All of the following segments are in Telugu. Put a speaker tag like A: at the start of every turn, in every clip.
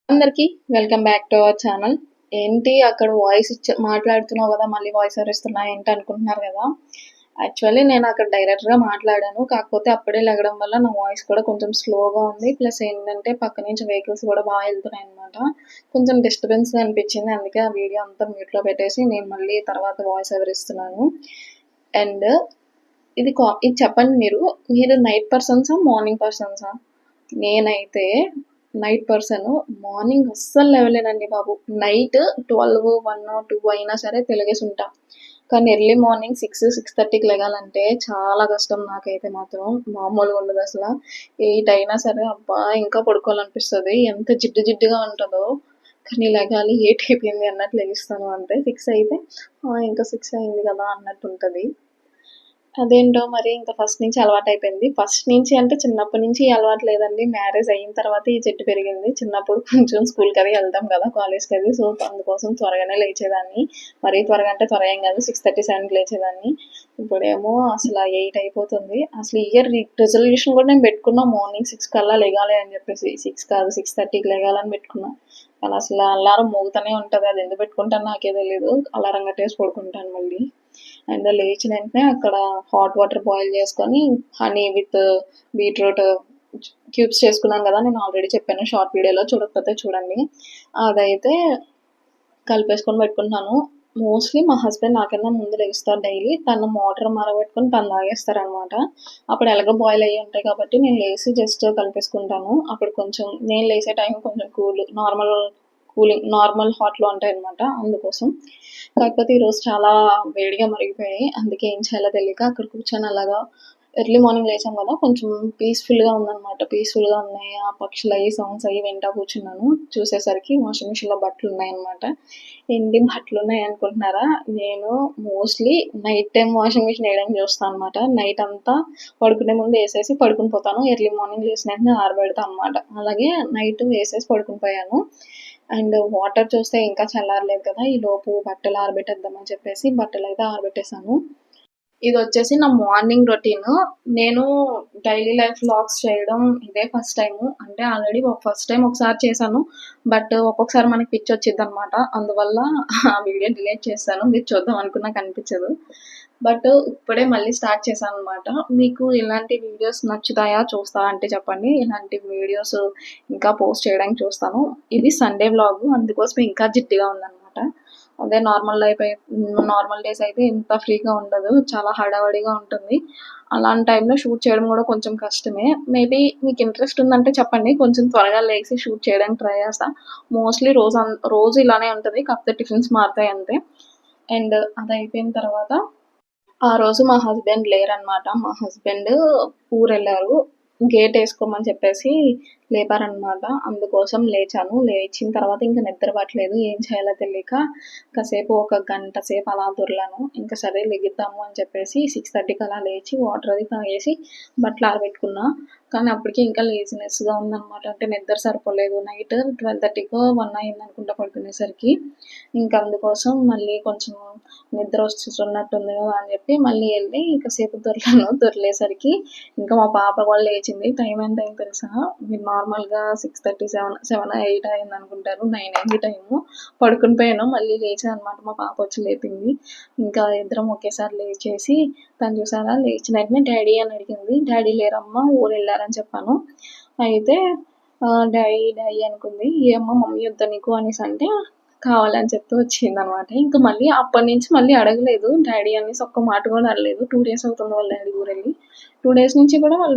A: అందరికీ welcome back to our channel. ఏంటి అక్కడ వాయిస్ మాట్లాడుతున్నావు కదా, మళ్ళీ వాయిస్ ఓవర్ ఇస్తున్నా ఏంటి అనుకుంటున్నారు కదా. యాక్చువల్లీ నేను అక్కడ డైరెక్ట్గా మాట్లాడాను, కాకపోతే అప్పుడే లెగడం వల్ల నా వాయిస్ కూడా కొంచెం స్లోగా ఉంది. ప్లస్ ఏంటంటే పక్క నుంచి వెహికల్స్ కూడా బాగా వెళ్తున్నాయి అనమాట. కొంచెం డిస్టర్బెన్స్గా అనిపించింది, అందుకే ఆ వీడియో అంతా మ్యూట్లో పెట్టేసి నేను మళ్ళీ తర్వాత వాయిస్ ఓవర్ ఇస్తున్నాను. అండ్ ఇది చెప్పండి, మీరు నైట్ పర్సన్సా మార్నింగ్ పర్సన్సా? నేనైతే నైట్ పర్సన్. మార్నింగ్ అస్సలు లేవలేనండి బాబు. నైట్ 12, 1, 2 అయినా సరే తెలిగేసి ఉంటా. కానీ ఎర్లీ మార్నింగ్ 6-6:30కి లెగాలంటే చాలా కష్టం నాకైతే మాత్రం. మామూలుగా ఉండదు అసలు. 8 అయినా సరే అబ్బా ఇంకా పడుకోవాలనిపిస్తుంది, ఎంత జిడ్డు జిడ్డుగా ఉంటుందో. కానీ లెగాలి 8 అయిపోయింది అన్నట్లు లెగిస్తాను అంతే. 6 అయితే ఇంకా 6 అయింది కదా అన్నట్టు ఉంటుంది. అదేంటో మరి ఇంకా ఫస్ట్ నుంచి అలవాటైపోయింది. ఫస్ట్ నుంచి అంటే చిన్నప్పటి నుంచి ఈ అలవాటు లేదండి. మ్యారేజ్ అయిన తర్వాత ఈ జట్టు పెరిగింది. చిన్నప్పుడు కొంచెం స్కూల్‌కి అది వెళ్తాం కదా, కాలేజ్‌కి అది. సో, అందుకోసం త్వరగానే లేచేదాన్ని. మరీ త్వరగా అంటే త్వరగా ఏం కాదు, 6:30, 7కి లేచేదాన్ని. ఇప్పుడేమో అసలు 8 అయిపోతుంది. అసలు ఈ ఇయర్ రిజల్యూషన్ కూడా నేను పెట్టుకున్నా, మార్నింగ్ 6 కల్లా లెగాలి అని చెప్పేసి. 6 కాదు 6:30కి లెగాలని పెట్టుకున్నా. కానీ అసలు అలారం మోగుతూనే ఉంటుంది. అది ఎందుకు పెట్టుకుంటానో నాకే తెలీదు. అలారం కట్టేసి పడుకుంటాను మళ్ళీ. అండ్ లేచిన వెంటనే అక్కడ హాట్ వాటర్ బాయిల్ చేసుకొని హనీ విత్ బీట్రూట్ క్యూబ్స్ చేసుకున్నాను కదా, నేను ఆల్రెడీ చెప్పాను షార్ట్ వీడియోలో, చూడకపోతే చూడండి. అదైతే కలిపేసుకొని పెట్టుకుంటున్నాను. మోస్ట్లీ మా హస్బెండ్ నాకన్నా ముందు లెగుస్తారు డైలీ. తను మోటార్ మరగబెట్టుకొని తను తాగేస్తారనమాట. అప్పుడు ఎలాగో బాయిల్ అయ్యి ఉంటాయి కాబట్టి నేను లేచి జస్ట్ కలిపేసుకుంటాను. అప్పుడు కొంచెం నేను లేసే టైం కొంచెం నార్మల్ హాట్లో ఉంటాయి అనమాట, అందుకోసం. కాకపోతే ఈరోజు చాలా వేడిగా మరిగిపోయాయి, అందుకే ఏం చేయాలో తెలియక అక్కడ కూర్చొని అలాగా ఎర్లీ మార్నింగ్ లేచాం కదా, కొంచెం పీస్ఫుల్గా ఉందన్నమాట. పీస్ఫుల్గా ఉన్నాయి, ఆ పక్షులు అయ్యి సౌండ్స్ అయ్యి వింటా కూర్చున్నాను. చూసేసరికి వాషింగ్ మిషన్లో బట్టలు ఉన్నాయన్నమాట. ఎన్ని బట్టలు ఉన్నాయి అనుకుంటున్నారా? నేను mostly night time washing machine వేయడానికి చూస్తాను అనమాట. నైట్ అంతా పడుకునే ముందు వేసేసి పడుకుని పోతాను, ఎర్లీ మార్నింగ్ లేచిన వెంటనే ఆరబెడతాను అనమాట. అలాగే నైట్ వేసేసి పడుకుని పోయాను. అండ్ వాటర్ చూస్తే ఇంకా చల్లారలేదు కదా, ఈ లోపు బట్టలు ఆరబెట్టేద్దామని చెప్పేసి బట్టలు అయితే ఆరబెట్టేసాను. ఇది వచ్చేసి నా మార్నింగ్ రొటీన్. నేను డైలీ లైఫ్ వ్లాగ్స్ చేయడం ఇదే ఫస్ట్ టైం. అంటే ఆల్రెడీ ఫస్ట్ టైం ఒకసారి చేశాను, బట్ ఒక్కొక్కసారి మనకి పిచ్చి వచ్చింది అనమాట. అందువల్ల ఆ వీడియో డిలీట్ చేశాను. మీరు చూద్దాం అనుకున్నా కనిపించదు. బట్ ఇప్పుడే మళ్ళీ స్టార్ట్ చేశాను అనమాట. మీకు ఇలాంటి వీడియోస్ నచ్చుతాయా, చూస్తారా అంటే చెప్పండి. ఇలాంటి వీడియోస్ ఇంకా పోస్ట్ చేయడానికి చూస్తాను. ఇది సండే వ్లాగ్, అందుకోసం ఇంకా జిడ్డుగా ఉందన్నమాట. అదే నార్మల్ డేస్ అయితే ఇంత ఫ్రీగా ఉండదు, చాలా హడావడిగా ఉంటుంది. అలాంటి టైంలో షూట్ చేయడం కూడా కొంచెం కష్టమే. మేబీ మీకు ఇంట్రెస్ట్ ఉందంటే చెప్పండి, కొంచెం త్వరగా లేచి షూట్ చేయడానికి ట్రై చేస్తా. మోస్ట్లీ రోజు ఇలానే ఉంటుంది, కాకపోతే టిఫిన్స్ మారుతాయి అంతే. అండ్ అది అయిపోయిన తర్వాత ఆ రోజు మా హస్బెండ్ లేరనమాట. మా హస్బెండ్ ఊరెళ్ళారు. గేట్ వేసుకోమని చెప్పేసి లేపారనమాట. అందుకోసం లేచాను. లేచిన తర్వాత ఇంకా నిద్ర పట్టలేదు, ఏం చేయాలో తెలియక కాసేపు ఒక గంట సేపు అలా దొర్లాను. ఇంకా సరే లెగిద్దాము అని చెప్పేసి 6:30కి అలా లేచి వాటర్ అది తాగేసి బట్టలు ఆరబెట్టుకున్నా. కానీ అప్పటికి ఇంకా లేజినెస్గా ఉందన్నమాట. అంటే నిద్ర సరిపోలేదు. నైట్ 12:30కో 1 అయింది అనుకుంటా పడుకునేసరికి. ఇంకా అందుకోసం మళ్ళీ కొంచెం నిద్ర వస్తున్నట్టుంది కదా అని చెప్పి మళ్ళీ వెళ్ళి కాసేపు దొర్లాను. దొర్లేసరికి ఇంకా మా పాప కూడా లేచింది. టైం ఎంత అయింది తెలుసా? మీరు నార్మల్గా 6:30, 7, 8 అయింది అనుకుంటారు, 9 అయింది టైము. పడుకుని పోయాను, మళ్ళీ లేచాను అనమాట. మా పాప వచ్చి లేపింది. ఇంకా ఇద్దరం ఒకేసారి లేచేసి, తను చూసారా లేచిన వెంటనే డాడీ అని అడిగింది. డాడీ లేరమ్మా, ఊరు వెళ్ళారని చెప్పాను. అయితే డాడీ డాడీ అనుకుంది. ఏమో మమ్మీ వద్దా నీకు అనేసి అంటే కావాలని చెప్పి వచ్చిందనమాట. ఇంకా మళ్ళీ అప్పటి నుంచి మళ్ళీ అడగలేదు డాడీ అనేసి, ఒక్క మాట కూడా అడగలేదు. 2 డేస్ అవుతుంది వాళ్ళ డాడీ ఊరెళ్ళి. 2 డేస్ నుంచి కూడా వాళ్ళ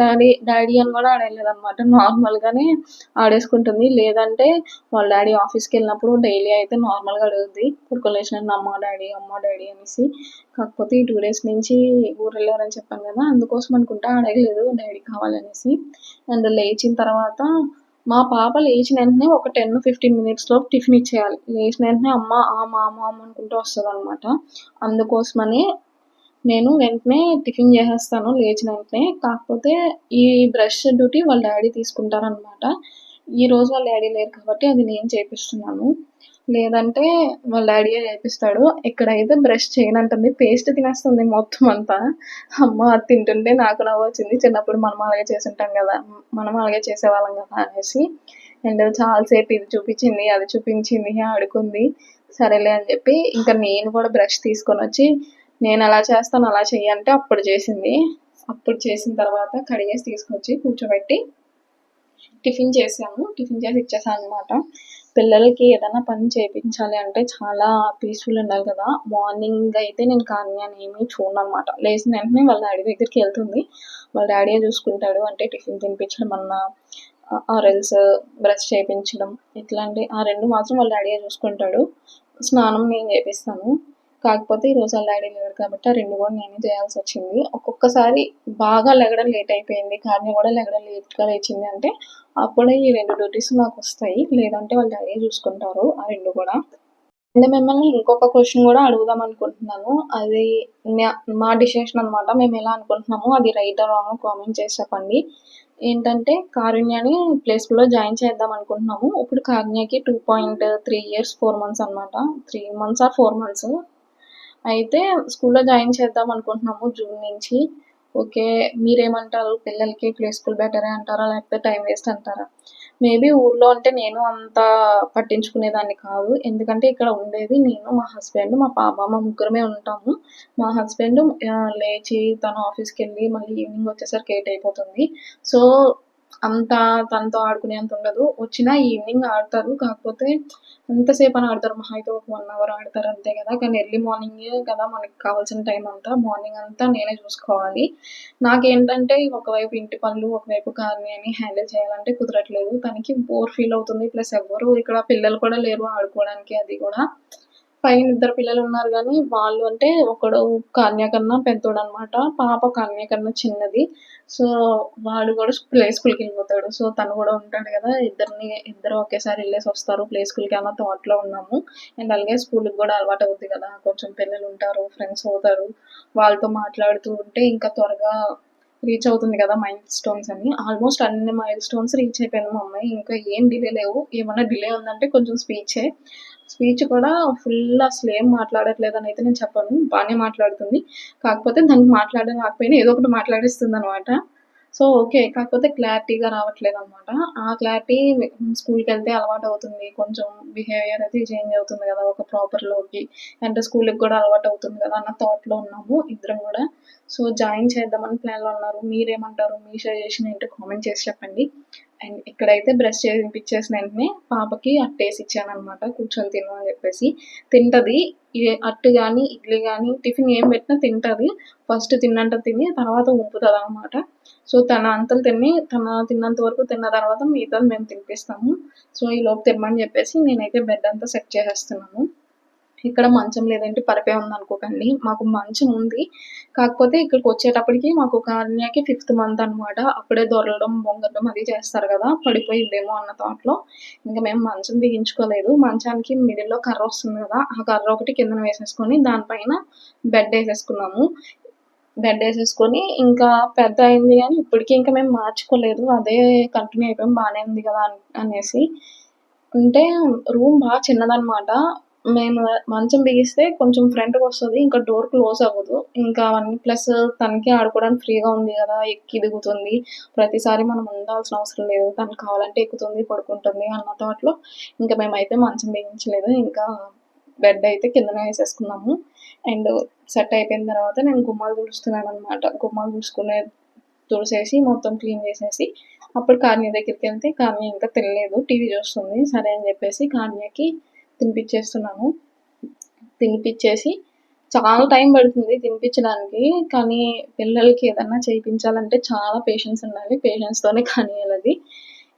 A: డాడీ అని కూడా అడగలేదు అనమాట. నార్మల్గానే ఆడేసుకుంటుంది. లేదంటే వాళ్ళ డాడీ ఆఫీస్కి వెళ్ళినప్పుడు డైలీ అయితే నార్మల్గా అడుగుద్ది, పడుకొని లేచిన అమ్మ డాడీ అనేసి. కాకపోతే ఈ 2 డేస్ నుంచి ఊరు వెళ్ళారని చెప్పాను కదా, అందుకోసం అనుకుంటా అడగలేదు డాడీ కావాలనేసి. అండ్ లేచిన తర్వాత మా పాప లేచిన వెంటనే ఒక 10-15 మినిట్స్లో టిఫిన్ ఇచ్చేయాలి. లేచిన వెంటనే అమ్మ అమ్మ అనుకుంటూ వస్తుంది అనమాట. అందుకోసమని నేను వెంటనే టిఫిన్ చేసేస్తాను లేచిన వెంటనే. కాకపోతే ఈ బ్రష్ డ్యూటీ వాళ్ళ డాడీ తీసుకుంటారనమాట. ఈరోజు వాళ్ళ డాడీ లేరు కాబట్టి అది నేను చేపిస్తున్నాను. లేదంటే వాళ్ళ డాడీయే చేపిస్తాడు. ఇక్కడైతే బ్రష్ చేయనంటుంది, పేస్ట్ తినేస్తుంది మొత్తం అంతా. అమ్మ అది తింటుంటే నాకు నవ్వు వచ్చింది. చిన్నప్పుడు మనం అలాగే చేసుంటాం కదా, మనం అలాగే చేసేవాళ్ళం కదా అనేసి. అండ్ చాలాసేపు ఇది చూపించింది, అది చూపించింది, ఆడుకుంది. సరేలే అని చెప్పి ఇంకా నేను కూడా బ్రష్ తీసుకొని వచ్చి నేను అలా చేస్తాను అలా చెయ్యి అంటే అప్పుడు చేసింది. అప్పుడు చేసిన తర్వాత కడిగేసి తీసుకొచ్చి కూర్చోబెట్టి టిఫిన్ చేసాము. టిఫిన్ చేసి ఇచ్చేసాను అనమాట. పిల్లలకి ఏదైనా పని చేయించాలి అంటే చాలా పీస్ఫుల్ ఉండాలి కదా. మార్నింగ్ అయితే నేను కాన్యాన్ని ఏమీ చూడను అనమాట. లేచిన వెంటనే వాళ్ళ డాడీ దగ్గరికి వెళ్తుంది. వాళ్ళ డాడీయే చూసుకుంటాడు. అంటే టిఫిన్ తినిపించడం అన్నా ఆరెల్స్ బ్రష్ చేయించడం ఇట్లాంటి ఆ 2 మాత్రం వాళ్ళ డాడీయే చూసుకుంటాడు. స్నానం నేను చేపిస్తాను. కాకపోతే ఈరోజు వాళ్ళ డాడీ లేడు కాబట్టి ఆ 2 కూడా నేనే చేయాల్సి వచ్చింది. ఒక్కొక్కసారి బాగా లెగడం లేట్ అయిపోయింది, కాన్య కూడా లెగడం లేట్గా లేచింది అంటే అప్పుడే ఈ 2 డ్యూటీస్ నాకు వస్తాయి. లేదంటే వాళ్ళ డాడీయే చూసుకుంటారు ఆ 2 కూడా. అంటే మిమ్మల్ని ఇంకొక క్వశ్చన్ కూడా అడుగుదాం అనుకుంటున్నాను. అది మా డిసిషన్ అనమాట. మేము ఎలా అనుకుంటున్నామో అది రైట్ ఆర్ రాంగ్ కామెంట్ చేసి చెప్పండి. ఏంటంటే కారుణ్యని ప్లే స్కూల్లో జాయిన్ చేద్దాం అనుకుంటున్నాము. ఇప్పుడు కారుణ్యకి 2.3 ఇయర్స్ 4 మంత్స్ అనమాట. 3 మంత్స్ ఆర్ 4 మంత్స్. అయితే స్కూల్లో జాయిన్ చేద్దాం అనుకుంటున్నాము జూన్ నుంచి. ఓకే, మీరేమంటారు? పిల్లలకి ప్లే స్కూల్ బెటరే అంటారా? లేకపోతే టైం వేస్ట్ అంటారా? మేబీ ఊర్లో అంటే నేను అంత పట్టించుకునేదాన్ని కాదు. ఎందుకంటే ఇక్కడ ఉండేది నేను, మా హస్బెండ్, మా పాప, మా ముగ్గురమే ఉంటాము. మా హస్బెండ్ లేచి తను ఆఫీస్కి వెళ్ళి మళ్ళీ ఈవినింగ్ వచ్చేసరికి 8 అయిపోతుంది. సో అంత తనతో ఆడుకునేంత ఉండదు. వచ్చినా ఈవినింగ్ ఆడతారు. కాకపోతే ఎంతసేపు అని ఆడతారు? మహా అయితే ఒక 1 అవర్ ఆడతారు అంతే కదా. కానీ ఎర్లీ మార్నింగే కదా మనకి కావాల్సిన టైం అంతా. మార్నింగ్ అంతా నేనే చూసుకోవాలి. నాకేంటంటే ఒకవైపు ఇంటి పనులు, ఒకవైపు కారుణ్యని హ్యాండిల్ చేయాలంటే కుదరట్లేదు. తనకి బోర్ ఫీల్ అవుతుంది. ప్లస్ ఎవ్వరు ఇక్కడ పిల్లలు కూడా లేరు ఆడుకోవడానికి. అది కూడా పైన 2 పిల్లలు ఉన్నారు కానీ వాళ్ళు అంటే ఒకడు కాన్య కన్నా పెద్దోడనమాట. పాప కాన్య కన్నా చిన్నది. సో వాడు కూడా ప్లే స్కూల్కి వెళ్ళిపోతాడు. సో తను కూడా ఉంటాడు కదా. ఇద్దరు ఒకేసారి వెళ్ళేసి వస్తారు ప్లే స్కూల్కి అన్న థాట్లో ఉన్నాము. అండ్ అలాగే స్కూల్కి కూడా అలవాటు అవుతుంది కదా. కొంచెం పిల్లలు ఉంటారు, ఫ్రెండ్స్ అవుతారు. వాళ్ళతో మాట్లాడుతూ ఉంటే ఇంకా త్వరగా రీచ్ అవుతుంది కదా మైల్ స్టోన్స్ అని. ఆల్మోస్ట్ అన్ని మైల్ స్టోన్స్ రీచ్ అయిపోయింది మా అమ్మాయి. ఇంకా ఏం డిలే లేవు. ఏమన్నా డిలే ఉందంటే కొంచెం స్పీచ్ కూడా ఫుల్ అసలు ఏం మాట్లాడట్లేదని అయితే నేను చెప్పను. బాగానే మాట్లాడుతుంది. కాకపోతే దానికి మాట్లాడడం రాకపోయినా ఏదో ఒకటి మాట్లాడిస్తుంది అనమాట. So okay. కాకపోతే క్లారిటీగా రావట్లేదు అనమాట. ఆ క్లారిటీ స్కూల్కి వెళ్తే అలవాటు అవుతుంది. కొంచెం బిహేవియర్ అయితే చేంజ్ అవుతుంది కదా ఒక ప్రాపర్లోకి. అంటే స్కూల్కి కూడా అలవాటు అవుతుంది కదా అన్న థాట్లో ఉన్నాము ఇద్దరం కూడా. సో జాయిన్ చేద్దామని ప్లాన్లో ఉన్నారు. మీరేమంటారు? మీ సజెషన్ ఏంటో కామెంట్ చేసి చెప్పండి. అండ్ ఇక్కడైతే బ్రష్ చేయించేసిన వెంటనే పాపకి అట్టేసి ఇచ్చానమాట. కూర్చొని తిను అని చెప్పేసి. తింటది. అట్టు కానీ ఇడ్లీ కానీ టిఫిన్ ఏం పెట్టినా తింటది. ఫస్ట్ తిన్నంత తిని తర్వాత ఊపుతుంది అనమాట. సో తన అంతలు తన తిన్నంత వరకు తిన్న తర్వాత మిగతాది మేము తినిపిస్తాము. సో ఈలోపు తినమని చెప్పేసి నేనైతే బెడ్ అంతా సెట్ చేసేస్తున్నాను. ఇక్కడ మంచం లేదంటే పరపే ఉందనుకోకండి. మాకు మంచం ఉంది. కాకపోతే ఇక్కడికి వచ్చేటప్పటికి మాకు కారుణ్యకి 5th మంత్ అనమాట. అప్పుడే దొర్లడం, బొంగరం అది చేస్తారు కదా. పడిపోయిద్దేమో అన్న థాట్లో ఇంకా మేము మంచం బిగించుకోలేదు. మంచానికి మిడిల్లో కర్ర వస్తుంది కదా. ఆ కర్ర ఒకటి కిందన వేసేసుకొని దానిపైన బెడ్ వేసేసుకున్నాము. బెడ్ వేసేసుకొని ఇంకా పెద్ద అయింది కానీ ఇప్పటికీ ఇంకా మేము మార్చుకోలేదు. అదే కంటిన్యూ అయిపోయాం. బాగానే ఉంది కదా అనేసి. అంటే రూమ్ బాగా చిన్నదనమాట. మేము మంచం బిగిస్తే కొంచెం ఫ్రంట్‌కి వస్తది. ఇంకా డోర్ క్లోజ్ అవ్వదు. ఇంకా అవన్నీ ప్లస్ తనకి ఆడుకోవడానికి ఫ్రీగా ఉంది కదా. ఎక్కి దిగుతుంది. ప్రతిసారి మనం ఉండాల్సిన అవసరం లేదు. తనకు కావాలంటే ఎక్కుతుంది, పడుకుంటుంది అన్న థాట్‌లో ఇంకా మేమైతే మంచం బిగించలేదు. ఇంకా బెడ్ అయితే కిందనే వేసేసుకున్నాము. అండ్ సెట్ అయిపోయిన తర్వాత నేను గుమ్మాలు తుడుస్తున్నాననమాట. గుమ్మాలు తుడిసేసి మొత్తం క్లీన్ చేసేసి అప్పుడు కారుణ్య దగ్గరికి వెళ్తే కారుణ్య ఇంకా తినలేదు. టీవీ చూస్తుంది. సరే అని చెప్పేసి కారుణ్యకి తినిపించేస్తున్నాను. తినిపించేసి చాలా టైం పడుతుంది తినిపించడానికి. కానీ పిల్లలకి ఏదన్నా చేయించాలంటే చాలా పేషెన్స్ ఉండాలి. పేషెన్స్తోనే కానియాలి అది.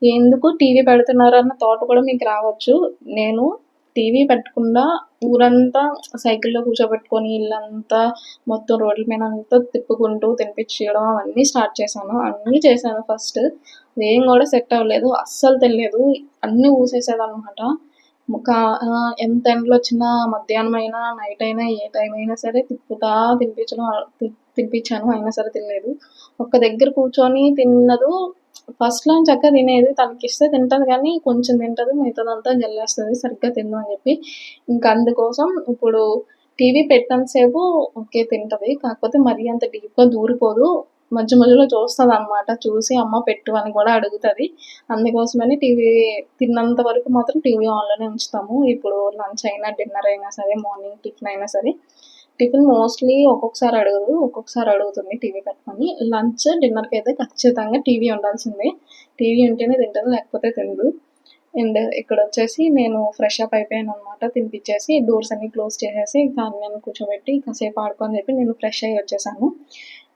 A: ఎందుకు టీవీ పెడుతున్నారు అన్న థాట్ కూడా మీకు రావచ్చు. నేను టీవీ పెట్టకుండా ఊరంతా సైకిల్లో కూర్చోబెట్టుకొని ఇల్లంతా మొత్తం రోడ్ల మీద అంతా తిప్పుకుంటూ తినిపించడం అవన్నీ స్టార్ట్ చేశాను. అన్నీ చేశాను ఫస్ట్. ఏం కూడా సెట్ అవ్వలేదు. అస్సలు తినలేదు. అన్నీ ఊసేసేదనమాట. ఎంత ఎండలు వచ్చినా మధ్యాహ్నం అయినా నైట్ అయినా ఏ టైం అయినా సరే తిప్పుతా తినిపించాను. అయినా సరే తినలేదు. ఒక్క దగ్గర కూర్చొని తిన్నదు. ఫస్ట్‌లో చక్కగా తినేది. తనకిస్తే తింటది కానీ కొంచెం తింటది. మిగతాదంతా జల్లేస్తది. సరిగ్గా తినదు అని చెప్పి. ఇంక అందుకోసం ఇప్పుడు టీవీ పెట్టినంత సేపు ఓకే తింటది. కాకపోతే మరీ అంత డీప్‌గా దూరిపోదు. మధ్య మధ్యలో చూస్తదనమాట. చూసి అమ్మ పెట్టు అని కూడా అడుగుతది. అందుకోసమని టీవీ తిన్నంత వరకు మాత్రం టీవీ ఆన్‌లోనే ఉంచుతాము. ఇప్పుడు లంచ్ అయినా, డిన్నర్ అయినా సరే, మార్నింగ్ టిఫిన్ అయినా సరే. టిఫిన్ మోస్ట్‌లీ ఒక్కొక్కసారి అడగదు. ఒక్కొక్కసారి అడుగుతుంది టీవీ పెట్టమని. లంచ్, డిన్నర్‌కైతే ఖచ్చితంగా టీవీ ఉండాల్సిందే. టీవీ ఉంటేనే తింటది, లేకపోతే తినదు. అండ్ ఇక్కడొచ్చేసి నేను ఫ్రెష్ అప్ అయిపోయాననమాట. తినిపిచ్చేసి డోర్స్ అన్నీ క్లోజ్ చేసేసి ఇంకా అన్నయ్యని కూర్చోబెట్టి కాసేపు ఆడుకో అని చెప్పి నేను ఫ్రెష్ అయ్యి వచ్చేసాను.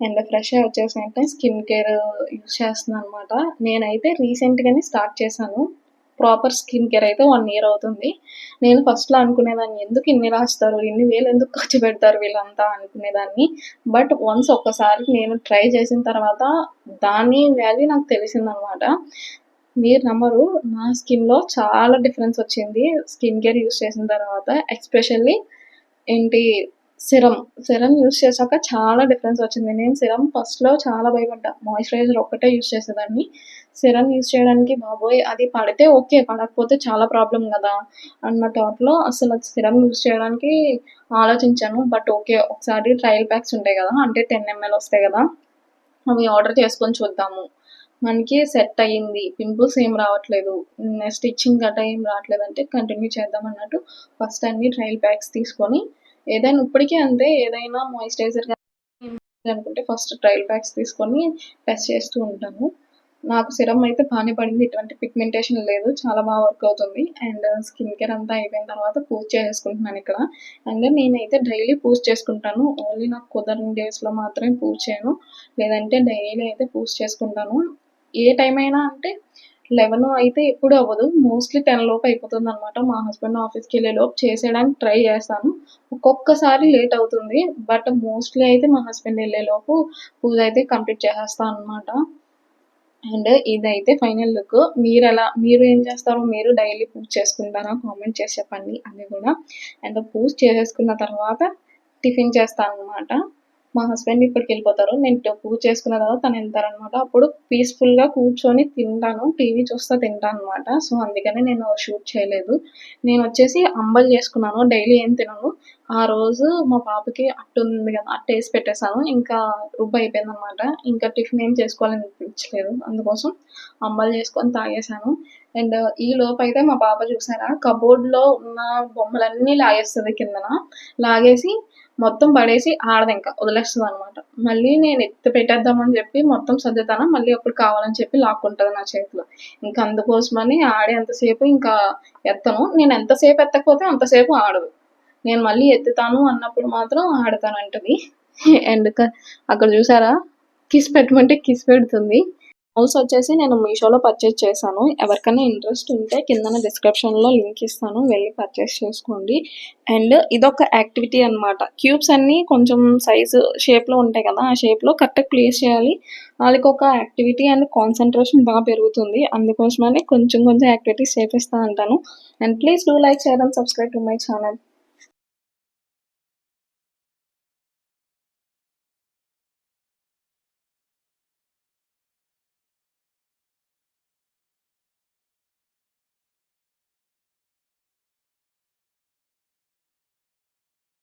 A: అండ్ ఫ్రెష్ అయ్యి వచ్చేసిన వెంటనే స్కిన్ కేర్ యూజ్ చేస్తున్నాననమాట. నేనైతే రీసెంట్‌గానే స్టార్ట్ చేశాను. ప్రాపర్ స్కిన్ కేర్ అయితే 1 ఇయర్ అవుతుంది. నేను ఫస్ట్‌లో అనుకునేదాన్ని ఎందుకు ఇన్ని రాస్తారు? ఇన్ని వేలు ఎందుకు ఖర్చు పెడతారు వీళ్ళంతా అనుకునేదాన్ని. బట్ వన్స్ ఒక్కసారి నేను ట్రై చేసిన తర్వాత దాని వాల్యూ నాకు తెలిసిందనమాట. మీరు నమ్మరు, నా స్కిన్‌లో చాలా డిఫరెన్స్ వచ్చింది స్కిన్ కేర్ యూజ్ చేసిన తర్వాత. ఎస్పెషల్లీ ఏంటి సిరమ్ యూజ్ చేశాక చాలా డిఫరెన్స్ వచ్చింది. నేను సిరమ్ ఫస్ట్‌లో చాలా భయపడ్డా. మాయిశ్చరైజర్ ఒక్కటే యూజ్ చేసేదాన్ని. సిరమ్ యూజ్ చేయడానికి బాబోయ్! అది పడితే ఓకే. పడకపోతే చాలా ప్రాబ్లమ్ గదా! అన్న థాట్‌లో అసలు సిరమ్ యూజ్ చేయడానికి ఆలోచించాను. But okay. ఒకసారి ట్రయల్ ప్యాక్స్ ఉంటాయి గదా! అంటే 10 ఎంఎల్ వస్తాయి గదా! అవి ఆర్డర్ చేసుకొని చూద్దాము. మనకి సెట్ అయ్యింది. పింపుల్స్ ఏం రావట్లేదు. నెక్స్ట్ ఇచ్చింగ్ గట్టా ఏం రావట్లేదంటే కంటిన్యూ చేద్దాం అన్నట్టు ఫస్ట్ అన్ని ట్రయల్ ప్యాక్స్ తీసుకొని ఏదైనా ఇప్పటికీ అంతే ఏదైనా మాయిశ్చరైజర్ అనుకుంటే ఫస్ట్ ట్రయల్ ప్యాక్స్ తీసుకొని టెస్ట్ చేస్తూ ఉంటాను. నాకు సిరమ్ అయితే బానే పడింది. ఎటువంటి పిగ్మెంటేషన్ లేదు. చాలా బాగా వర్క్ అవుతుంది. అండ్ స్కిన్ కేర్ అంతా అయిపోయిన తర్వాత పూజ చేసేసుకుంటున్నాను ఇక్కడ. అండ్ నేనైతే డైలీ పూజ చేసుకుంటాను. ఓన్లీ నాకు కుదరని డేస్‌లో మాత్రమే పూజ చేయను. లేదంటే డైలీ అయితే పూజ చేసుకుంటాను. ఏ టైం అయినా అంటే 11 అయితే ఎప్పుడు అవ్వదు. మోస్ట్‌లీ 10 లోపు అయిపోతుందనమాట. మా హస్బెండ్ ఆఫీస్‌కెళ్ళేలోపు చేసేయడానికి ట్రై చేస్తాను. ఒక్కొక్కసారి లేట్ అవుతుంది. బట్ మోస్ట్‌లీ అయితే మా హస్బెండ్ ఎళ్ళేలోపు పూజ అయితే కంప్లీట్ చేసేస్తా అనమాట. అండ్ ఇదైతే ఫైనల్ లుక్. మీరు ఏం చేస్తారు? మీరు డైలీ పూజ చేసుకుంటారా? కామెంట్ చేసి చెప్పండి అది కూడా. అండ్ పూజ చేసేసుకున్న తర్వాత టిఫిన్ చేస్తాననమాట. మా హస్బెండ్ ఇప్పటికెళ్ళిపోతారు. నేను పూజ చేసుకున్న తర్వాత తను వెళ్తారనమాట. అప్పుడు పీస్‌ఫుల్‌గా కూర్చొని తింటాను. టీవీ చూస్తా తింటాననమాట. సో, అందుకని నేను షూట్ చేయలేదు. నేనొచ్చేసి అంబలి చేసుకున్నాను. డైలీ ఏం తినను. ఆ రోజు మా పాపకి అట్టు ఉంది కదా! అట్టేసి పెట్టేసాను. ఇంకా రుబ్బయిపోయిందనమాట. ఇంకా టిఫిన్ ఏం చేసుకోవాలనిపించలేదు. అందుకోసం అంబలి చేసుకొని తాగేసాను. అండ్ ఈలోపైతే మా పాప చూసారా కబోర్డ్‌లో ఉన్న బొమ్మలన్నీ లాగేస్తది కిందన. లాగేసి మొత్తం పడేసి ఆడదింక వదిలేస్తదనమాట. మళ్ళీ నేను ఎత్తి పెట్టేద్దామని చెప్పి మొత్తం సర్దుతాను. మళ్ళీ అప్పుడు కావాలని చెప్పి లాక్కుంటది నా చేతిలో. ఇంక అందుకోసమని ఆడేంతసేపు ఇంకా ఎత్తను. నేను ఎంతసేపు ఎత్తకపోతే అంతసేపు ఆడదు. నేను మళ్ళీ ఎత్తుతాను అన్నప్పుడు మాత్రం ఆడతానంటది. అండ్ అక్కడ చూసారా కిస్ పెట్టమంటే కిస్ పెడుతుంది. మౌస్ వచ్చేసి నేను మీషోలో పర్చేస్ చేశాను. ఎవరికైనా ఇంట్రెస్ట్ ఉంటే కిందన డిస్క్రిప్షన్‌లో లింక్ ఇస్తాను. వెళ్ళి పర్చేస్ చేసుకోండి. అండ్ ఇదొక యాక్టివిటీ అనమాట. క్యూబ్స్ అన్నీ కొంచెం సైజు షేప్‌లో ఉంటాయి కదా! ఆ షేప్‌లో కరెక్ట్‌గా ప్లేస్ చేయాలి. వాళ్ళకొక యాక్టివిటీ అండ్ కాన్సంట్రేషన్ బాగా పెరుగుతుంది. అందుకోసమని కొంచెం కొంచెం యాక్టివిటీస్ చేపిస్తా ఉంటాను. And please do like, share and subscribe to my channel.